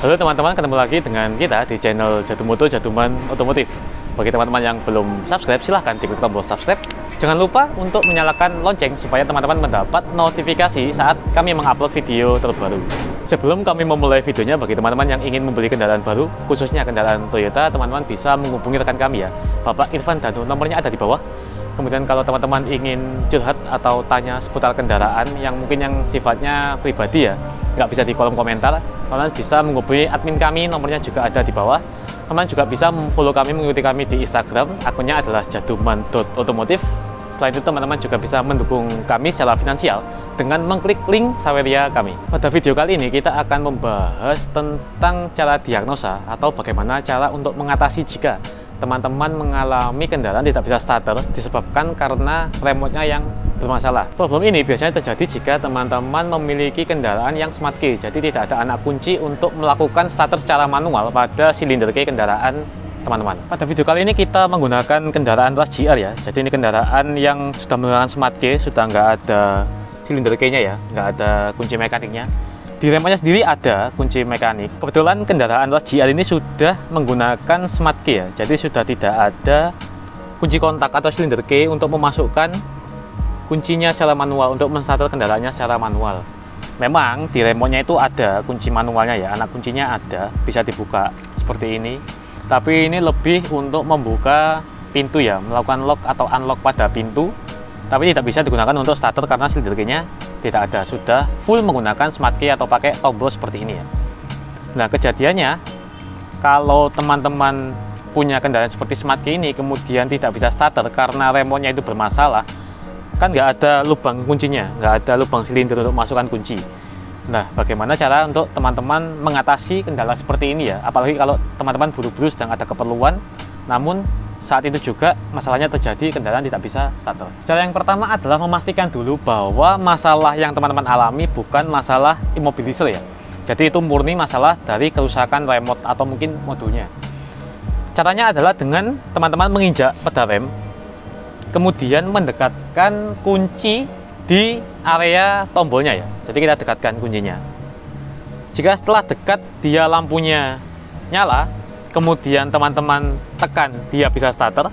Halo teman-teman, ketemu lagi dengan kita di channel Jadumoto Jaduman Otomotif. Bagi teman-teman yang belum subscribe, silahkan klik tombol subscribe. Jangan lupa untuk menyalakan lonceng supaya teman-teman mendapat notifikasi saat kami mengupload video terbaru. Sebelum kami memulai videonya, bagi teman-teman yang ingin membeli kendaraan baru, khususnya kendaraan Toyota, teman-teman bisa menghubungi rekan kami ya, Bapak Irfan Danu, nomornya ada di bawah. Kemudian kalau teman-teman ingin curhat atau tanya seputar kendaraan yang mungkin yang sifatnya pribadi ya, nggak bisa di kolom komentar, teman-teman bisa menghubungi admin kami, nomornya juga ada di bawah. Teman-teman juga bisa follow kami, mengikuti kami di Instagram, akunnya adalah jaduman.otomotif. Selain itu teman-teman juga bisa mendukung kami secara finansial dengan mengklik link Saweria kami. Pada video kali ini kita akan membahas tentang cara diagnosa atau bagaimana cara untuk mengatasi jika teman-teman mengalami kendaraan tidak bisa starter disebabkan karena remote-nya yang bermasalah. Problem ini biasanya terjadi jika teman-teman memiliki kendaraan yang smart key, jadi tidak ada anak kunci untuk melakukan starter secara manual pada silinder key kendaraan teman-teman. Pada video kali ini kita menggunakan kendaraan Rush GR ya, jadi ini kendaraan yang sudah menggunakan smart key, sudah nggak ada silinder key-nya ya, nggak ada kunci mekaniknya. Di remote-nya sendiri ada kunci mekanik. Kebetulan kendaraan Rush GR ini sudah menggunakan smart key ya, jadi sudah tidak ada kunci kontak atau silinder key untuk memasukkan kuncinya secara manual, untuk menstarter kendaraannya secara manual. Memang di remote-nya itu ada kunci manualnya ya, anak kuncinya ada, bisa dibuka seperti ini. Tapi ini lebih untuk membuka pintu ya, melakukan lock atau unlock pada pintu. Tapi tidak bisa digunakan untuk starter karena silinder key-nya tidak ada, sudah full menggunakan smart key atau pakai tombol seperti ini ya. Nah kejadiannya kalau teman-teman punya kendaraan seperti smart key ini kemudian tidak bisa starter karena remote-nya itu bermasalah, kan nggak ada lubang kuncinya, nggak ada lubang silinder untuk masukkan kunci. Nah bagaimana cara untuk teman-teman mengatasi kendala seperti ini ya, apalagi kalau teman-teman buru-buru sedang ada keperluan namun saat itu juga masalahnya terjadi, kendaraan tidak bisa starter. Cara yang pertama adalah memastikan dulu bahwa masalah yang teman-teman alami bukan masalah immobilizer ya. Jadi itu murni masalah dari kerusakan remote atau mungkin modulnya. Caranya adalah dengan teman-teman menginjak pedal rem, kemudian mendekatkan kunci di area tombolnya ya. Jadi kita dekatkan kuncinya. Jika setelah dekat dia lampunya nyala, kemudian teman-teman tekan dia bisa starter,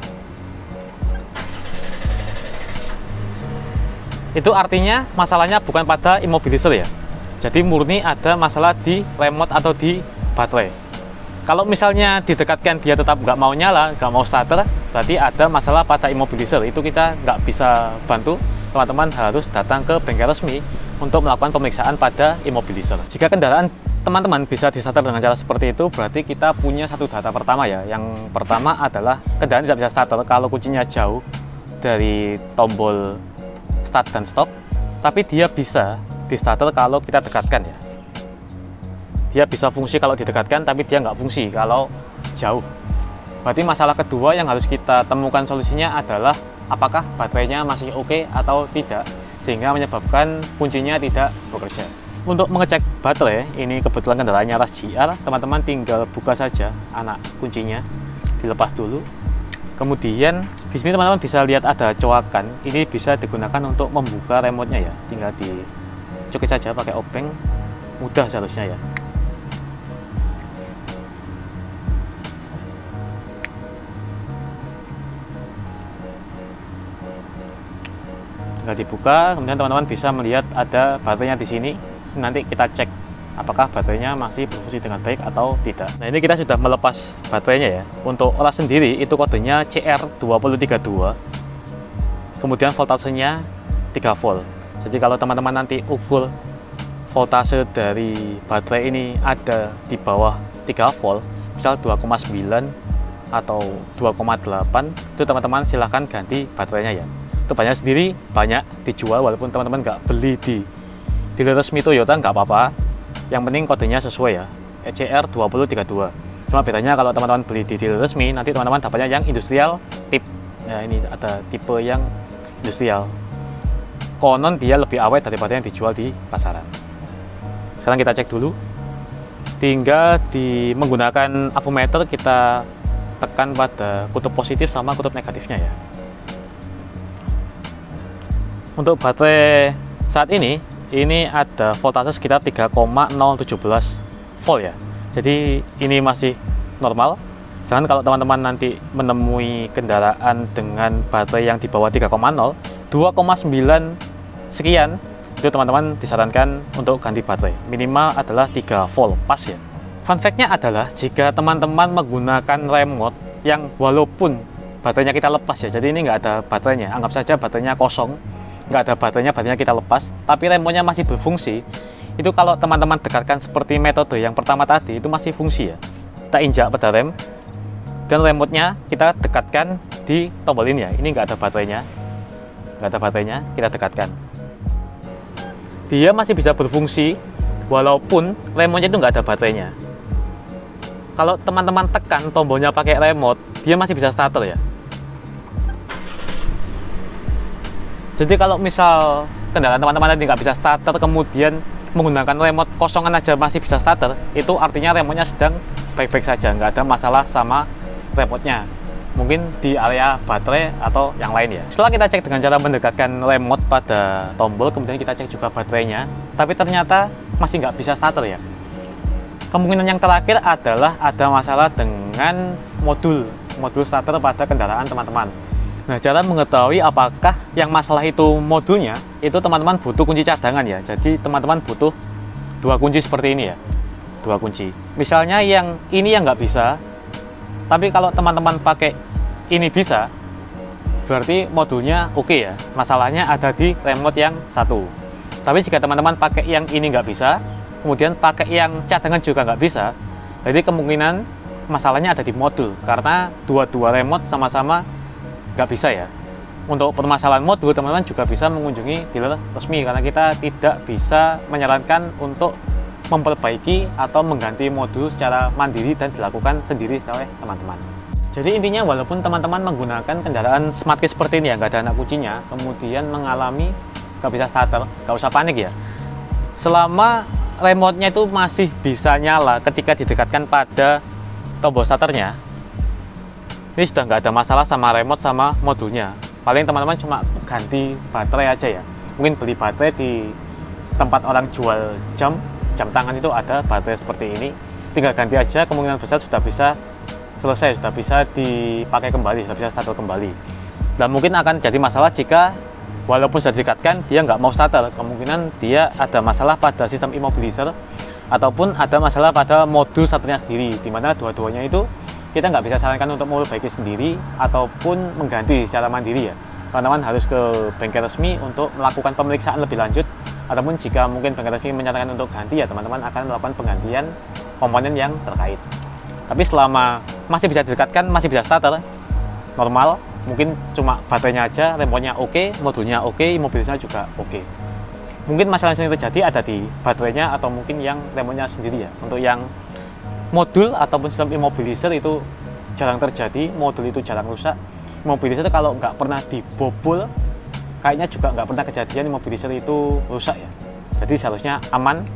itu artinya masalahnya bukan pada immobilizer ya, jadi murni ada masalah di remote atau di baterai. Kalau misalnya didekatkan dia tetap nggak mau nyala, nggak mau starter, berarti ada masalah pada immobilizer. Itu kita nggak bisa bantu, teman-teman harus datang ke bengkel resmi untuk melakukan pemeriksaan pada immobilizer. Jika kendaraan teman-teman bisa di-starter dengan cara seperti itu, berarti kita punya satu data pertama ya. Yang pertama adalah kendaraan tidak bisa starter kalau kuncinya jauh dari tombol start dan stop, tapi dia bisa di-starter kalau kita dekatkan ya. Dia bisa fungsi kalau didekatkan, tapi dia nggak fungsi kalau jauh. Berarti masalah kedua yang harus kita temukan solusinya adalah apakah baterainya masih oke atau tidak, sehingga menyebabkan kuncinya tidak bekerja. Untuk mengecek baterai, ini kebetulan kendaraannya Rush GR, teman-teman tinggal buka saja anak kuncinya, dilepas dulu. Kemudian di sini teman-teman bisa lihat ada coakan, ini bisa digunakan untuk membuka remote-nya ya. Tinggal dicokit saja pakai obeng, mudah seharusnya ya. Tinggal dibuka, kemudian teman-teman bisa melihat ada baterainya di sini. Nanti kita cek apakah baterainya masih berfungsi dengan baik atau tidak. Nah ini kita sudah melepas baterainya ya. Untuk Rush sendiri itu kodenya CR2032, kemudian voltasenya 3 volt. Jadi kalau teman-teman nanti ukur voltase dari baterai ini ada di bawah 3 volt, misal 2,9 atau 2,8, itu teman-teman silahkan ganti baterainya ya. Itu banyak sendiri, banyak dijual, walaupun teman-teman nggak beli di dealer resmi Toyota nggak apa-apa, yang penting kodenya sesuai ya, CR2032. Cuma bedanya kalau teman-teman beli di dealer resmi, nanti teman-teman dapatnya yang industrial tip ya, ini ada tipe yang industrial, konon dia lebih awet daripada yang dijual di pasaran. Sekarang kita cek dulu, tinggal menggunakan avometer kita tekan pada kutub positif sama kutub negatifnya ya. Untuk baterai saat ini ada voltase sekitar 3,017 volt ya. Jadi ini masih normal. Sedangkan kalau teman-teman nanti menemui kendaraan dengan baterai yang di bawah 3,0, 2,9 sekian, itu teman-teman disarankan untuk ganti baterai. Minimal adalah 3 volt pas ya. Fun fact-nya adalah jika teman-teman menggunakan remote yang walaupun baterainya kita lepas ya, jadi ini nggak ada baterainya, anggap saja baterainya kosong, nggak ada baterainya kita lepas, tapi remote-nya masih berfungsi. Itu kalau teman-teman dekatkan seperti metode yang pertama tadi, itu masih fungsi ya. Kita injak pedal rem dan remote-nya kita dekatkan di tombol ini ya. Ini nggak ada baterainya, kita dekatkan. Dia masih bisa berfungsi walaupun remote-nya itu nggak ada baterainya. Kalau teman-teman tekan tombolnya pakai remote, dia masih bisa starter ya. Jadi kalau misal kendaraan teman-teman tadi nggak bisa starter, kemudian menggunakan remote kosongan aja masih bisa starter, itu artinya remote-nya sedang baik-baik saja, nggak ada masalah sama remote-nya. Mungkin di area baterai atau yang lain ya. Setelah kita cek dengan cara mendekatkan remote pada tombol, kemudian kita cek juga baterainya, tapi ternyata masih nggak bisa starter ya. Kemungkinan yang terakhir adalah ada masalah dengan modul starter pada kendaraan teman-teman. Nah, cara mengetahui apakah yang masalah itu modulnya, itu teman-teman butuh kunci cadangan ya. Jadi teman-teman butuh 2 kunci seperti ini ya, 2 kunci. Misalnya yang ini yang nggak bisa, tapi kalau teman-teman pakai ini bisa, berarti modulnya oke ya. Masalahnya ada di remote yang satu. Tapi jika teman-teman pakai yang ini nggak bisa, kemudian pakai yang cadangan juga nggak bisa, jadi kemungkinan masalahnya ada di modul, karena dua-dua remote sama-sama nggak bisa ya. Untuk permasalahan modul, teman-teman juga bisa mengunjungi dealer resmi, karena kita tidak bisa menyarankan untuk memperbaiki atau mengganti modul secara mandiri dan dilakukan sendiri oleh teman-teman. Jadi intinya, walaupun teman-teman menggunakan kendaraan smart key seperti ini ya, nggak ada anak kuncinya, kemudian mengalami nggak bisa starter, nggak usah panik ya. Selama remote-nya itu masih bisa nyala ketika didekatkan pada tombol starternya, ini sudah nggak ada masalah sama remote sama modulnya. Paling teman-teman cuma ganti baterai aja ya. Mungkin beli baterai di tempat orang jual jam tangan, itu ada baterai seperti ini, tinggal ganti aja, kemungkinan besar sudah bisa selesai, sudah bisa dipakai kembali, sudah bisa starter kembali. Dan mungkin akan jadi masalah jika walaupun sudah didekatkan dia nggak mau starter, kemungkinan dia ada masalah pada sistem immobilizer ataupun ada masalah pada modul starternya sendiri, dimana dua-duanya itu kita nggak bisa sarankan untuk memperbaiki sendiri ataupun mengganti secara mandiri ya. Teman-teman harus ke bengkel resmi untuk melakukan pemeriksaan lebih lanjut, ataupun jika mungkin bengkel resmi menyatakan untuk ganti ya, teman-teman akan melakukan penggantian komponen yang terkait. Tapi selama masih bisa didekatkan, masih bisa starter normal, mungkin cuma baterainya aja, remote-nya oke, modulnya oke, immobilizer juga oke. Mungkin masalah yang terjadi ada di baterainya atau mungkin yang remote-nya sendiri ya. Untuk yang modul ataupun sistem immobilizer itu jarang terjadi, modul itu jarang rusak. Immobilizer kalau nggak pernah dibobol, kayaknya juga nggak pernah kejadian immobilizer itu rusak ya. Jadi seharusnya aman.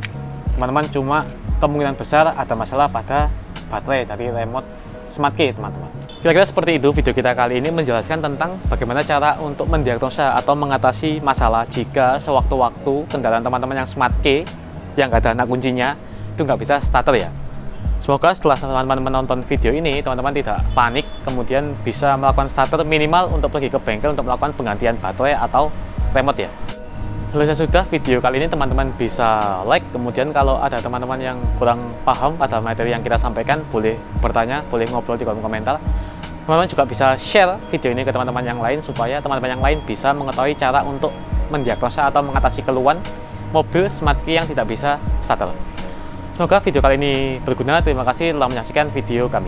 Teman-teman cuma kemungkinan besar ada masalah pada baterai dari remote smart key, teman-teman. Kira-kira seperti itu video kita kali ini, menjelaskan tentang bagaimana cara untuk mendiagnosa atau mengatasi masalah jika sewaktu-waktu kendaraan teman-teman yang smart key yang nggak ada anak kuncinya itu nggak bisa starter ya. Semoga setelah teman-teman menonton video ini, teman-teman tidak panik, kemudian bisa melakukan starter minimal untuk pergi ke bengkel untuk melakukan penggantian baterai atau remote ya. Selesai sudah video kali ini, teman-teman bisa like, kemudian kalau ada teman-teman yang kurang paham pada materi yang kita sampaikan, boleh bertanya, boleh ngobrol di kolom komentar. Teman-teman juga bisa share video ini ke teman-teman yang lain, supaya teman-teman yang lain bisa mengetahui cara untuk mendiagnosa atau mengatasi keluhan mobil smart key yang tidak bisa starter. Semoga video kali ini berguna. Terima kasih telah menyaksikan video kami.